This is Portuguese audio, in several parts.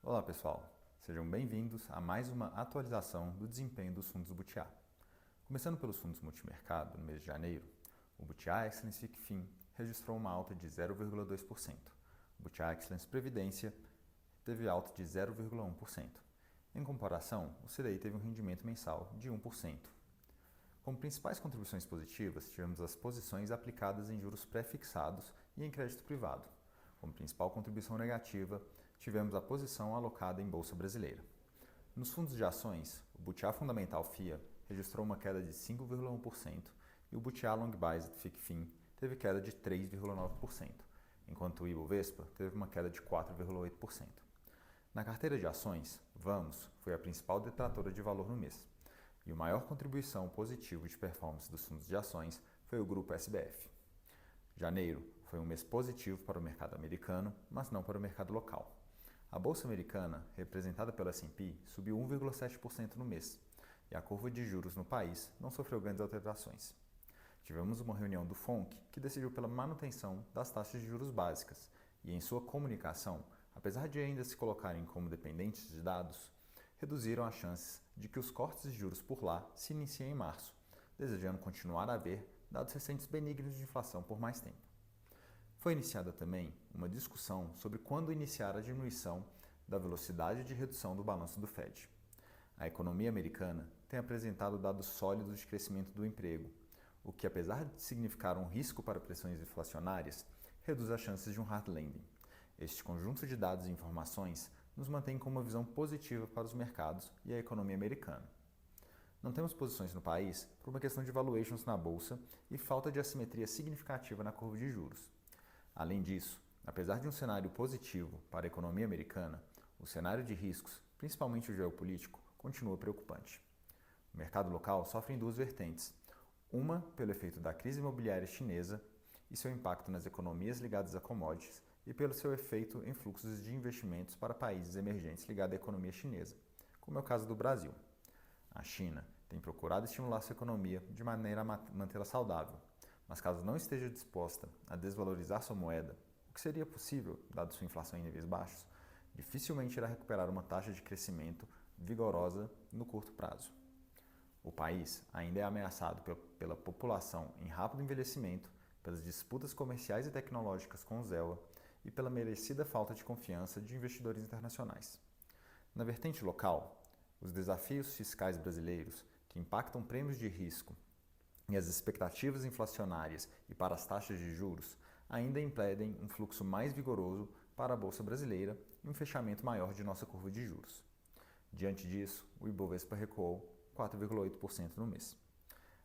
Olá pessoal, sejam bem-vindos a mais uma atualização do desempenho dos fundos Butiá. Começando pelos fundos multimercado, no mês de janeiro, o Butiá Excellence FICFIN registrou uma alta de 0,2%. O Butiá Excellence Previdência teve alta de 0,1%. Em comparação, o CDI teve um rendimento mensal de 1%. Como principais contribuições positivas, tivemos as posições aplicadas em juros pré-fixados e em crédito privado. Como principal contribuição negativa, tivemos a posição alocada em Bolsa Brasileira. Nos fundos de ações, o Butiá Fundamental FIA registrou uma queda de 5,1% e o Butiá Long Biased FICFIN teve queda de 3,9%, enquanto o Ibovespa teve uma queda de 4,8%. Na carteira de ações, Vamos foi a principal detratora de valor no mês, e a maior contribuição positiva de performance dos fundos de ações foi o grupo SBF. Janeiro foi um mês positivo para o mercado americano, mas não para o mercado local. A bolsa americana, representada pela S&P, subiu 1,7% no mês, e a curva de juros no país não sofreu grandes alterações. Tivemos uma reunião do FONC que decidiu pela manutenção das taxas de juros básicas, e em sua comunicação, apesar de ainda se colocarem como dependentes de dados, reduziram as chances de que os cortes de juros por lá se iniciem em março, desejando continuar a ver dados recentes benignos de inflação por mais tempo. Foi iniciada também uma discussão sobre quando iniciar a diminuição da velocidade de redução do balanço do Fed. A economia americana tem apresentado dados sólidos de crescimento do emprego, o que, apesar de significar um risco para pressões inflacionárias, reduz as chances de um hard landing. Este conjunto de dados e informações nos mantém com uma visão positiva para os mercados e a economia americana. Não temos posições no país por uma questão de valuations na bolsa e falta de assimetria significativa na curva de juros. Além disso, apesar de um cenário positivo para a economia americana, o cenário de riscos, principalmente o geopolítico, continua preocupante. O mercado local sofre em duas vertentes. Uma pelo efeito da crise imobiliária chinesa e seu impacto nas economias ligadas a commodities, e pelo seu efeito em fluxos de investimentos para países emergentes ligados à economia chinesa, como é o caso do Brasil. A China tem procurado estimular sua economia de maneira a mantê-la saudável, mas caso não esteja disposta a desvalorizar sua moeda, o que seria possível, dado sua inflação em níveis baixos, dificilmente irá recuperar uma taxa de crescimento vigorosa no curto prazo. O país ainda é ameaçado pela população em rápido envelhecimento, pelas disputas comerciais e tecnológicas com o ZEWA e pela merecida falta de confiança de investidores internacionais. Na vertente local, os desafios fiscais brasileiros, que impactam prêmios de risco e as expectativas inflacionárias e para as taxas de juros, ainda impedem um fluxo mais vigoroso para a Bolsa Brasileira e um fechamento maior de nossa curva de juros. Diante disso, o Ibovespa recuou 4,8% no mês.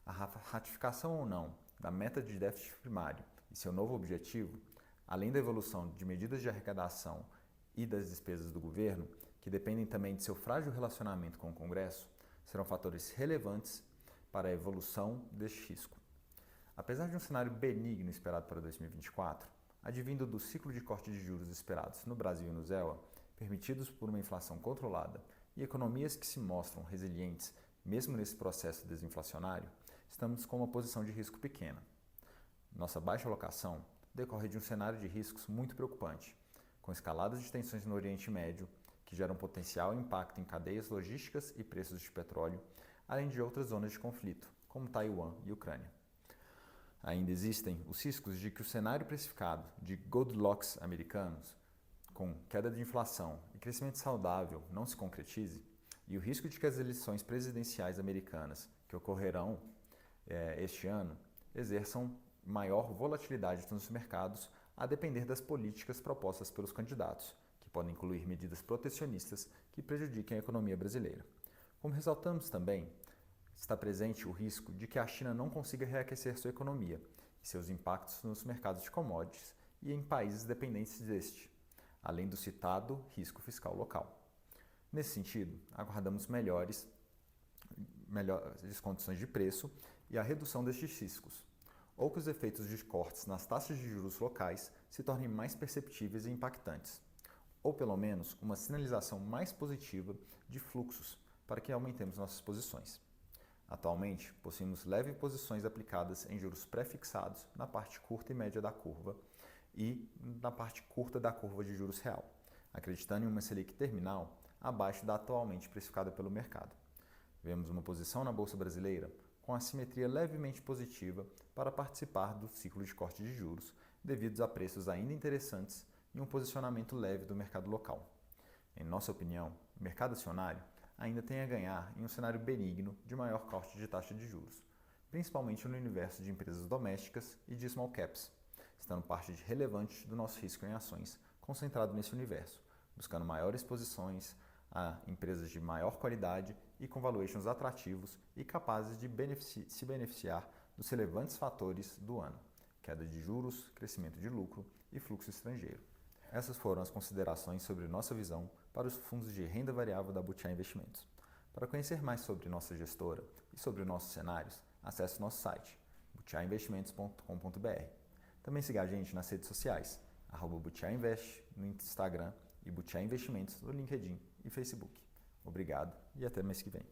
A ratificação ou não da meta de déficit primário e seu novo objetivo, além da evolução de medidas de arrecadação e das despesas do governo, que dependem também de seu frágil relacionamento com o Congresso, serão fatores relevantes para a evolução deste risco. Apesar de um cenário benigno esperado para 2024, advindo do ciclo de corte de juros esperados no Brasil e no ZEWA, permitidos por uma inflação controlada e economias que se mostram resilientes mesmo nesse processo desinflacionário, estamos com uma posição de risco pequena. Nossa baixa alocação decorre de um cenário de riscos muito preocupante, com escaladas de tensões no Oriente Médio, que geram potencial impacto em cadeias logísticas e preços de petróleo, além de outras zonas de conflito, como Taiwan e Ucrânia. Ainda existem os riscos de que o cenário precificado de Goldilocks americanos, com queda de inflação e crescimento saudável, não se concretize, e o risco de que as eleições presidenciais americanas, que ocorrerão este ano, exerçam maior volatilidade nos mercados, a depender das políticas propostas pelos candidatos, que podem incluir medidas protecionistas que prejudiquem a economia brasileira. Como ressaltamos também, está presente o risco de que a China não consiga reaquecer sua economia e seus impactos nos mercados de commodities e em países dependentes deste, além do citado risco fiscal local. Nesse sentido, aguardamos melhores condições de preço e a redução destes riscos, ou que os efeitos de cortes nas taxas de juros locais se tornem mais perceptíveis e impactantes, ou pelo menos uma sinalização mais positiva de fluxos para que aumentemos nossas posições. Atualmente, possuímos leves posições aplicadas em juros pré-fixados na parte curta e média da curva e na parte curta da curva de juros real, acreditando em uma Selic terminal abaixo da atualmente precificada pelo mercado. Vemos uma posição na Bolsa Brasileira com assimetria levemente positiva para participar do ciclo de corte de juros, devido a preços ainda interessantes e um posicionamento leve do mercado local. Em nossa opinião, o mercado acionário ainda tem a ganhar em um cenário benigno de maior corte de taxa de juros, principalmente no universo de empresas domésticas e de small caps, estando parte relevante do nosso risco em ações concentrado nesse universo, buscando maiores posições a empresas de maior qualidade e com valuations atrativos e capazes de se beneficiar dos relevantes fatores do ano: queda de juros, crescimento de lucro e fluxo estrangeiro. Essas foram as considerações sobre nossa visão para os fundos de renda variável da Butiá Investimentos. Para conhecer mais sobre nossa gestora e sobre nossos cenários, acesse nosso site, butiainvestimentos.com.br. Também siga a gente nas redes sociais, @butiainvest no Instagram e Butiá Investimentos no LinkedIn e Facebook. Obrigado e até mês que vem.